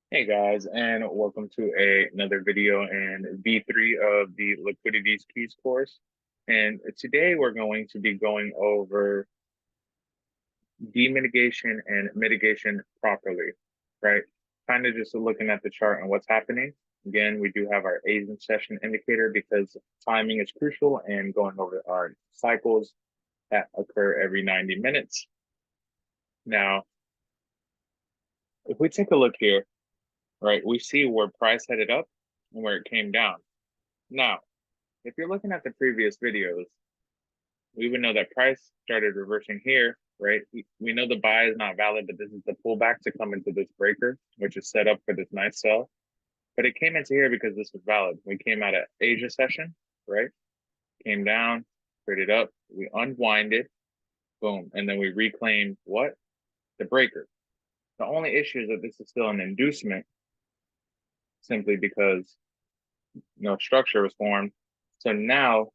Hey guys, and welcome to another video in V3 of the Liquidities Keys course. And today we're going to be going over demitigation and mitigation properly, right? Kind of just looking at the chart and what's happening. Again, we do have our Asian session indicator because timing is crucial and going over our cycles that occur every 90 minutes. Now, if we take a look here, right, we see where price headed up and where it came down. Now, if you're looking at the previous videos, we would know that price started reversing here, right? We know the buy is not valid, but this is the pullback to come into this breaker, which is set up for this nice sell. But it came into here because this was valid. We came out at Asia session, right? Came down, traded up, we unwinded, boom, and then we reclaimed what? The breaker. The only issue is that this is still an inducement simply because no structure was formed. So now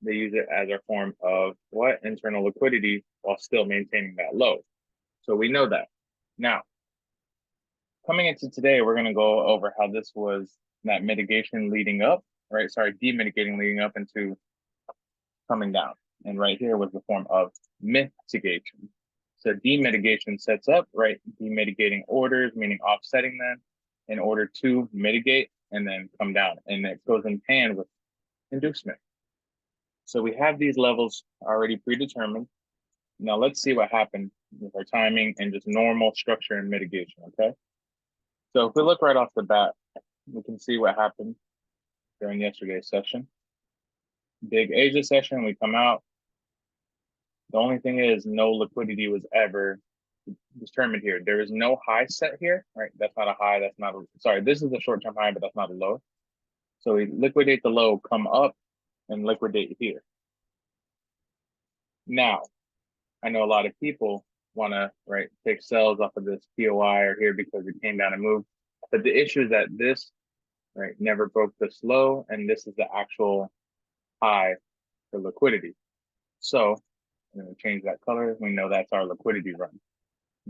they use it as a form of what? Internal liquidity while still maintaining that low. So we know that. Now, coming into today, we're going to go over how this was that mitigation leading up, right? Sorry, demitigating leading up into coming down. And right here was the form of mitigation. So demitigation sets up, right? Demitigating orders, meaning offsetting them in order to mitigate and then come down. And it goes in hand with inducement. So we have these levels already predetermined. Now let's see what happened with our timing and just normal structure and mitigation, okay? So if we look right off the bat, we can see what happened during yesterday's session. Big Asia session, we come out. The only thing is no liquidity was ever determined here. There is no high set here, right? That's not a high, that's not a, sorry, this is a short-term high, but that's not a low. So we liquidate the low, come up and liquidate here. Now, I know a lot of people want to, right, take sells off of this POI or here because it came down and moved. But the issue is that this, right, never broke this low, and this is the actual high for liquidity. So I'm going to change that color. We know that's our liquidity run.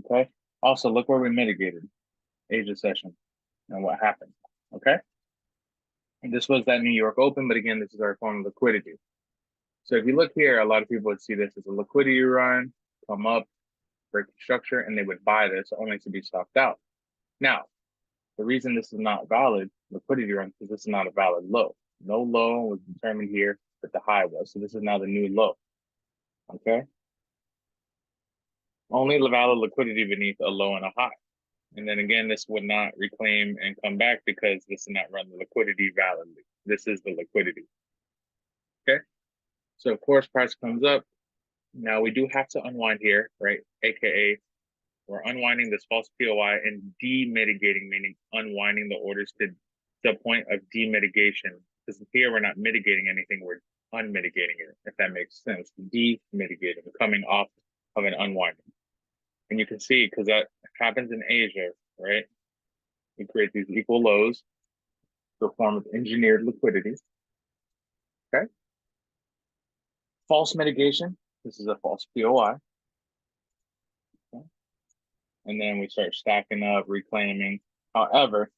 Okay. Also, look where we mitigated Asia session and what happened. Okay. And this was that New York Open, but again, this is our form of liquidity. So if you look here, a lot of people would see this as a liquidity run, come up, break the structure, and they would buy this only to be stopped out. Now, the reason this is not valid liquidity run is this is not a valid low. No low was determined here, but the high was. So this is now the new low. Okay. Only valid liquidity beneath a low and a high. And then again, this would not reclaim and come back because this did not run the liquidity validly. This is the liquidity. Okay. So of course, price comes up. Now we do have to unwind here, right? AKA we're unwinding this false POI and demitigating, meaning unwinding the orders to the point of demitigation. Because here we're not mitigating anything, we're unmitigating it, if that makes sense. Demitigating, coming off of an unwinding. And you can see, because that happens in Asia, right? We create these equal lows to a form of engineered liquidity. Okay. False mitigation. This is a false POI. Okay. And then we start stacking up, reclaiming. However,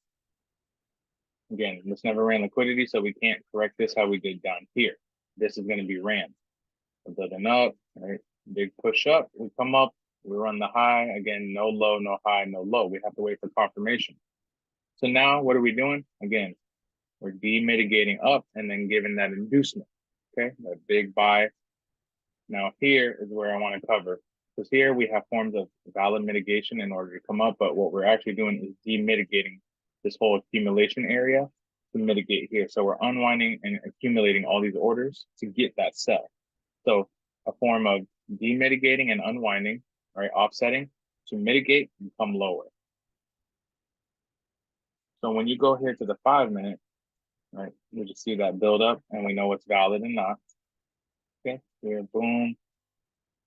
again, this never ran liquidity, so we can't correct this how we did down here. This is going to be ran. We're building up, right? Big push up. We come up, we run the high. Again, no low, no high, no low. We have to wait for confirmation. So now what are we doing? Again, we're demitigating up and then giving that inducement. Okay, that big buy. Now here is where I want to cover. Because here we have forms of valid mitigation in order to come up, but what we're actually doing is demitigating this whole accumulation area to mitigate here. So we're unwinding and accumulating all these orders to get that sell. So a form of demitigating and unwinding, right, offsetting to mitigate and come lower. So when you go here to the 5 minute, right, you just see that build up and we know what's valid and not. Okay, here, boom,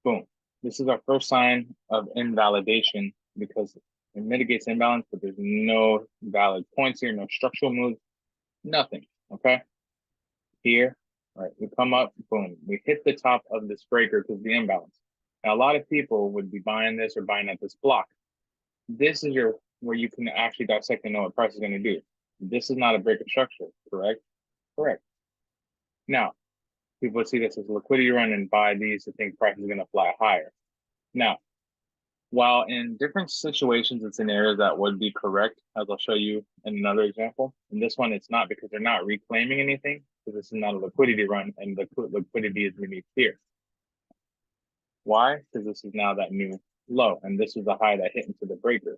boom. This is our first sign of invalidation because it mitigates imbalance, but there's no valid points here, no structural moves, nothing. Okay. Here, right, we come up, boom, we hit the top of this breaker because the imbalance. Now, a lot of people would be buying this or buying at this block. This is your where you can actually dissect and know what price is going to do. This is not a breaker structure, correct? Correct. Now, people see this as a liquidity run and buy these to think price is going to fly higher. Now, while in different situations and scenarios that would be correct, as I'll show you in another example, in this one it's not, because they're not reclaiming anything, because this is not a liquidity run and the liquidity is beneath here. Why? Because this is now that new low, and this is the high that hit into the breaker.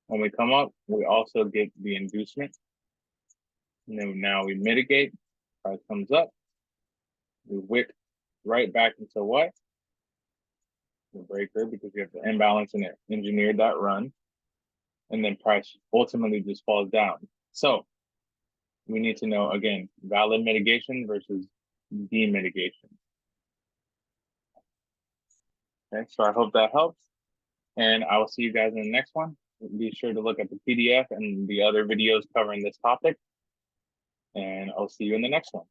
When we come up, we also get the inducement. And then now we mitigate, price comes up, we wick right back into what? The breaker, because we have the imbalance and it engineered that run. And then price ultimately just falls down. So we need to know, again, valid mitigation versus demitigation. Okay, so I hope that helps. And I will see you guys in the next one. Be sure to look at the PDF and the other videos covering this topic. And I'll see you in the next one.